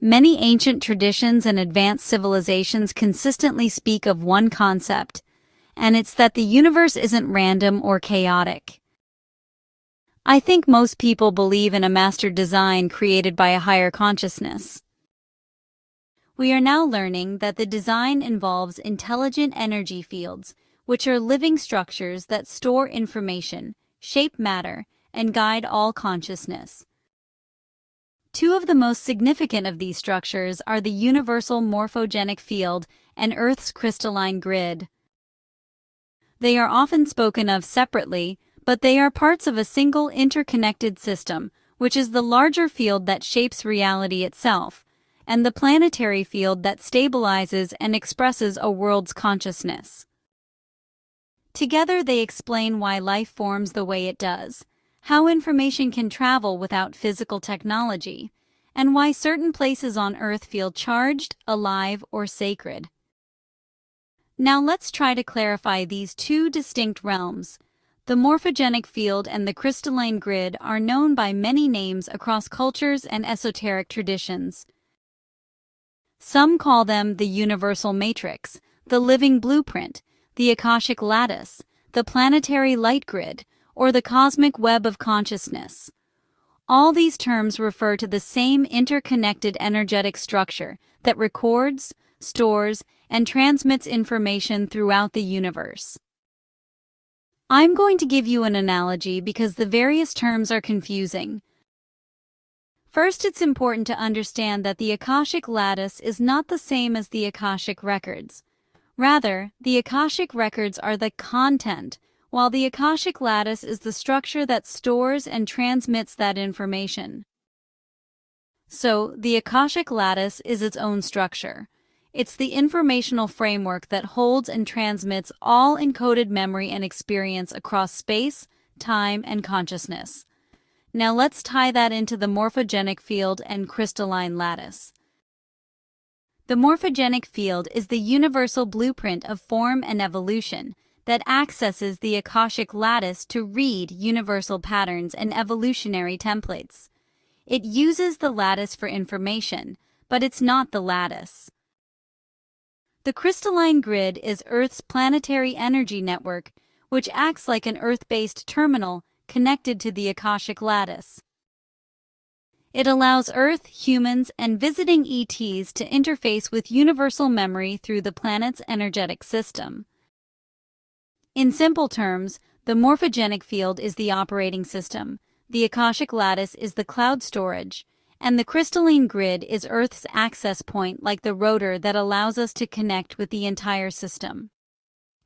Many ancient traditions and advanced civilizations consistently speak of one concept, and it's that the universe isn't random or chaotic. I think most people believe in a master design created by a higher consciousness. We are now learning that the design involves intelligent energy fields, which are living structures that store information, shape matter, and guide all consciousness. Two of the most significant of these structures are the universal morphogenic field and Earth's crystalline grid. They are often spoken of separately, but they are parts of a single interconnected system, which is the larger field that shapes reality itself, and the planetary field that stabilizes and expresses a world's consciousness. Together they explain why life forms the way it does, how information can travel without physical technology, and why certain places on Earth feel charged, alive, or sacred. Now let's try to clarify these two distinct realms. The morphogenic field and the crystalline grid are known by many names across cultures and esoteric traditions. Some call them the universal matrix, the living blueprint, the Akashic lattice, the planetary light grid, or the cosmic web of consciousness. All these terms refer to the same interconnected energetic structure that records, stores, and transmits information throughout the universe. I'm going to give you an analogy because the various terms are confusing. First, it's important to understand that the Akashic lattice is not the same as the Akashic records. Rather, the Akashic records are the content, while the Akashic lattice is the structure that stores and transmits that information. So, the Akashic lattice is its own structure. It's the informational framework that holds and transmits all encoded memory and experience across space, time, and consciousness. Now let's tie that into the morphogenic field and crystalline lattice. The morphogenic field is the universal blueprint of form and evolution that accesses the Akashic lattice to read universal patterns and evolutionary templates. It uses the lattice for information, but it's not the lattice. The crystalline grid is Earth's planetary energy network, which acts like an Earth-based terminal connected to the Akashic lattice. It allows Earth, humans, and visiting ETs to interface with universal memory through the planet's energetic system. In simple terms, the morphogenic field is the operating system, the Akashic lattice is the cloud storage, and the crystalline grid is Earth's access point like the rotor that allows us to connect with the entire system.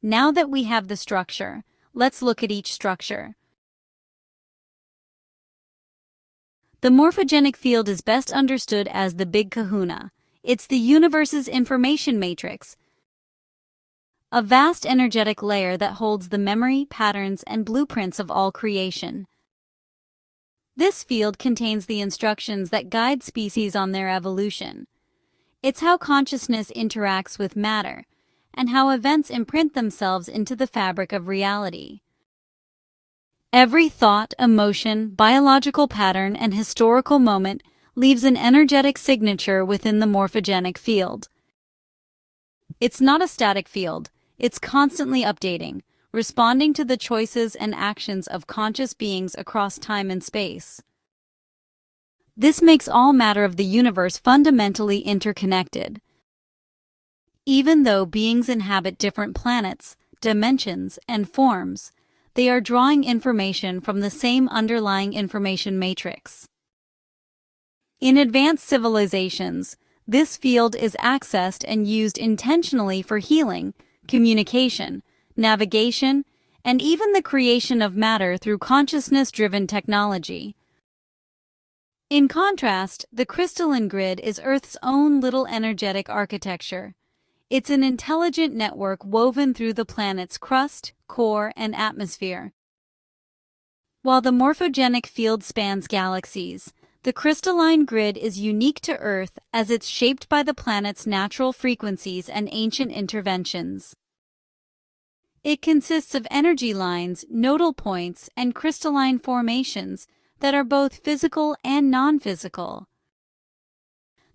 Now that we have the structure, let's look at each structure. The morphogenic field is best understood as the Big Kahuna. It's the universe's information matrix, a vast energetic layer that holds the memory, patterns, and blueprints of all creation. This field contains the instructions that guide species on their evolution. It's how consciousness interacts with matter, and how events imprint themselves into the fabric of reality. Every thought, emotion, biological pattern, and historical moment leaves an energetic signature within the morphogenic field. It's not a static field, it's constantly updating, responding to the choices and actions of conscious beings across time and space. This makes all matter of the universe fundamentally interconnected. Even though beings inhabit different planets, dimensions, and forms, they are drawing information from the same underlying information matrix. In advanced civilizations, this field is accessed and used intentionally for healing, communication, navigation, and even the creation of matter through consciousness-driven technology. In contrast, the crystalline grid is Earth's own little energetic architecture. It's an intelligent network woven through the planet's crust, core, and atmosphere. While the morphogenic field spans galaxies, the crystalline grid is unique to Earth as it's shaped by the planet's natural frequencies and ancient interventions. It consists of energy lines, nodal points, and crystalline formations that are both physical and non-physical.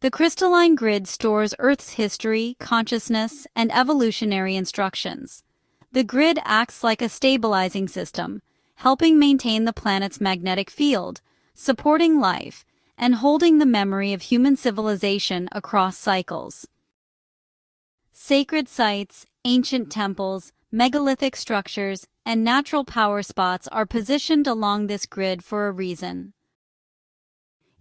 The crystalline grid stores Earth's history, consciousness, and evolutionary instructions. The grid acts like a stabilizing system, helping maintain the planet's magnetic field, supporting life, and holding the memory of human civilization across cycles. Sacred sites, ancient temples, megalithic structures, and natural power spots are positioned along this grid for a reason.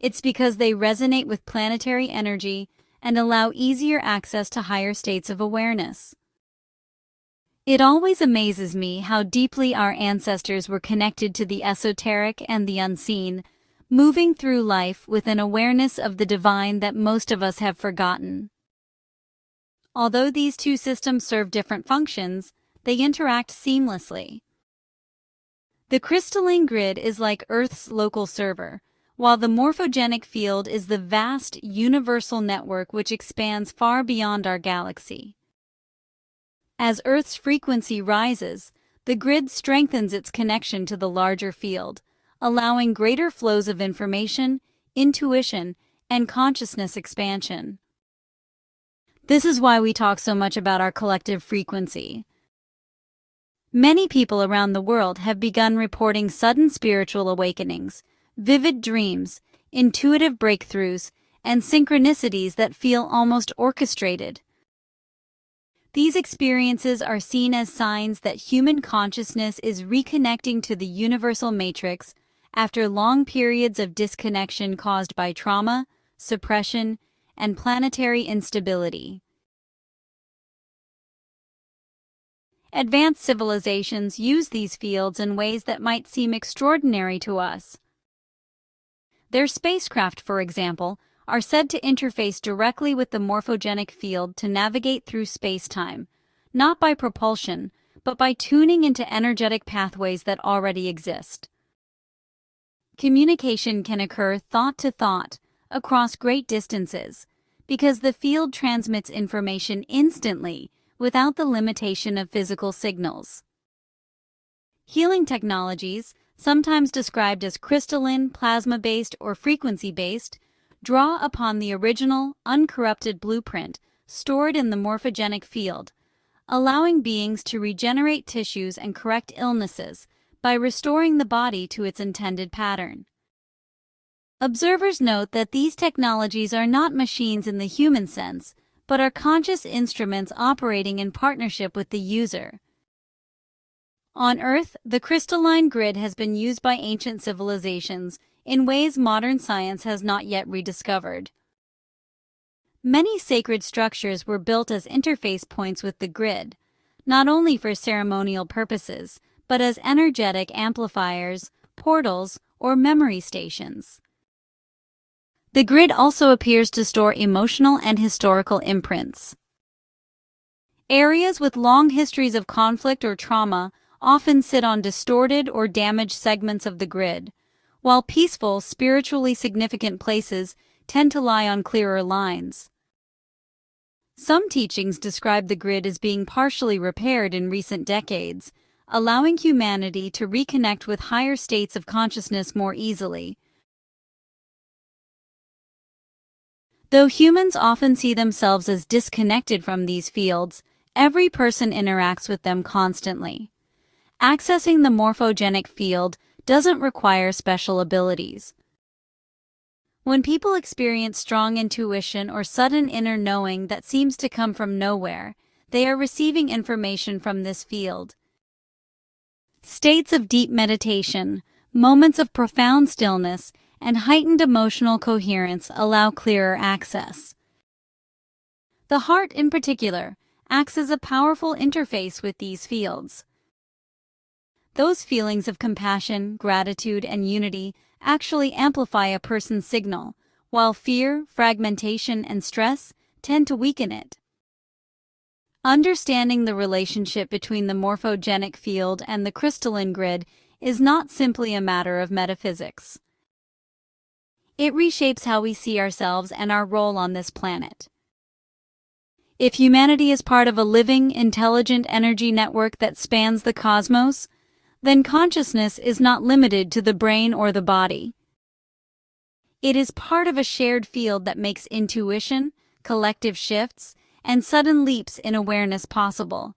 It's because they resonate with planetary energy and allow easier access to higher states of awareness. It always amazes me how deeply our ancestors were connected to the esoteric and the unseen, moving through life with an awareness of the divine that most of us have forgotten. Although these two systems serve different functions, they interact seamlessly. The crystalline grid is like Earth's local server, while the morphogenic field is the vast, universal network which expands far beyond our galaxy. As Earth's frequency rises, the grid strengthens its connection to the larger field, allowing greater flows of information, intuition, and consciousness expansion. This is why we talk so much about our collective frequency. Many people around the world have begun reporting sudden spiritual awakenings, vivid dreams, intuitive breakthroughs, and synchronicities that feel almost orchestrated. These experiences are seen as signs that human consciousness is reconnecting to the universal matrix after long periods of disconnection caused by trauma, suppression, and planetary instability. Advanced civilizations use these fields in ways that might seem extraordinary to us. Their spacecraft, for example, are said to interface directly with the morphogenic field to navigate through space-time, not by propulsion, but by tuning into energetic pathways that already exist. Communication can occur thought to thought, across great distances, because the field transmits information instantly without the limitation of physical signals. Healing technologies, sometimes described as crystalline, plasma-based, or frequency-based, draw upon the original, uncorrupted blueprint stored in the morphogenic field, allowing beings to regenerate tissues and correct illnesses by restoring the body to its intended pattern. Observers note that these technologies are not machines in the human sense, but are conscious instruments operating in partnership with the user. On Earth, the crystalline grid has been used by ancient civilizations in ways modern science has not yet rediscovered. Many sacred structures were built as interface points with the grid, not only for ceremonial purposes, but as energetic amplifiers, portals, or memory stations. The grid also appears to store emotional and historical imprints. Areas with long histories of conflict or trauma often sit on distorted or damaged segments of the grid, while peaceful, spiritually significant places tend to lie on clearer lines. Some teachings describe the grid as being partially repaired in recent decades, allowing humanity to reconnect with higher states of consciousness more easily. Though humans often see themselves as disconnected from these fields, every person interacts with them constantly. Accessing the morphogenic field doesn't require special abilities. When people experience strong intuition or sudden inner knowing that seems to come from nowhere, they are receiving information from this field. States of deep meditation, moments of profound stillness, and heightened emotional coherence allow clearer access. The heart, in particular, acts as a powerful interface with these fields. Those feelings of compassion, gratitude, and unity actually amplify a person's signal, while fear, fragmentation, and stress tend to weaken it. Understanding the relationship between the morphogenic field and the crystalline grid is not simply a matter of metaphysics. It reshapes how we see ourselves and our role on this planet. If humanity is part of a living, intelligent energy network that spans the cosmos, then consciousness is not limited to the brain or the body. It is part of a shared field that makes intuition, collective shifts, and sudden leaps in awareness possible.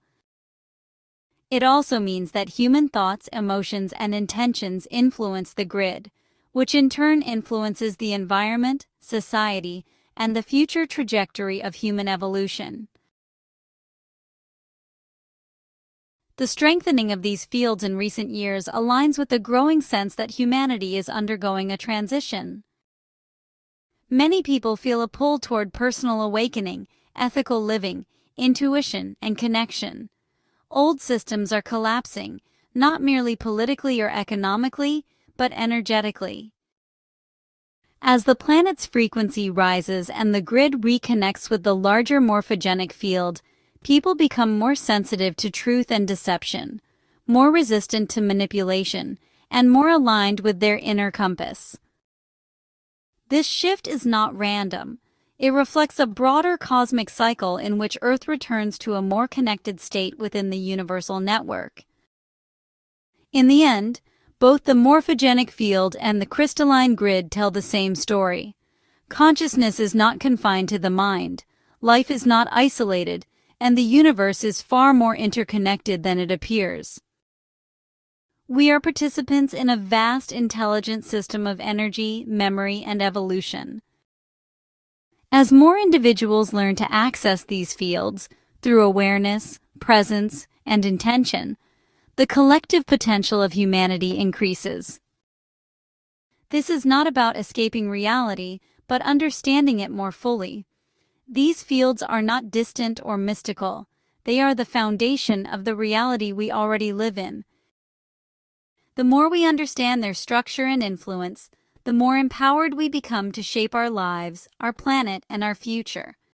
It also means that human thoughts, emotions, and intentions influence the grid, which in turn influences the environment, society, and the future trajectory of human evolution. The strengthening of these fields in recent years aligns with the growing sense that humanity is undergoing a transition. Many people feel a pull toward personal awakening, ethical living, intuition, and connection. Old systems are collapsing, not merely politically or economically, but energetically. As the planet's frequency rises and the grid reconnects with the larger morphogenic field, people become more sensitive to truth and deception, more resistant to manipulation, and more aligned with their inner compass. This shift is not random. It reflects a broader cosmic cycle in which Earth returns to a more connected state within the universal network. In the end, both the morphogenic field and the crystalline grid tell the same story. Consciousness is not confined to the mind, life is not isolated, and the universe is far more interconnected than it appears. We are participants in a vast intelligent system of energy, memory, and evolution. As more individuals learn to access these fields through awareness, presence, and intention, the collective potential of humanity increases. This is not about escaping reality, but understanding it more fully. These fields are not distant or mystical. They are the foundation of the reality we already live in. The more we understand their structure and influence, the more empowered we become to shape our lives, our planet, and our future.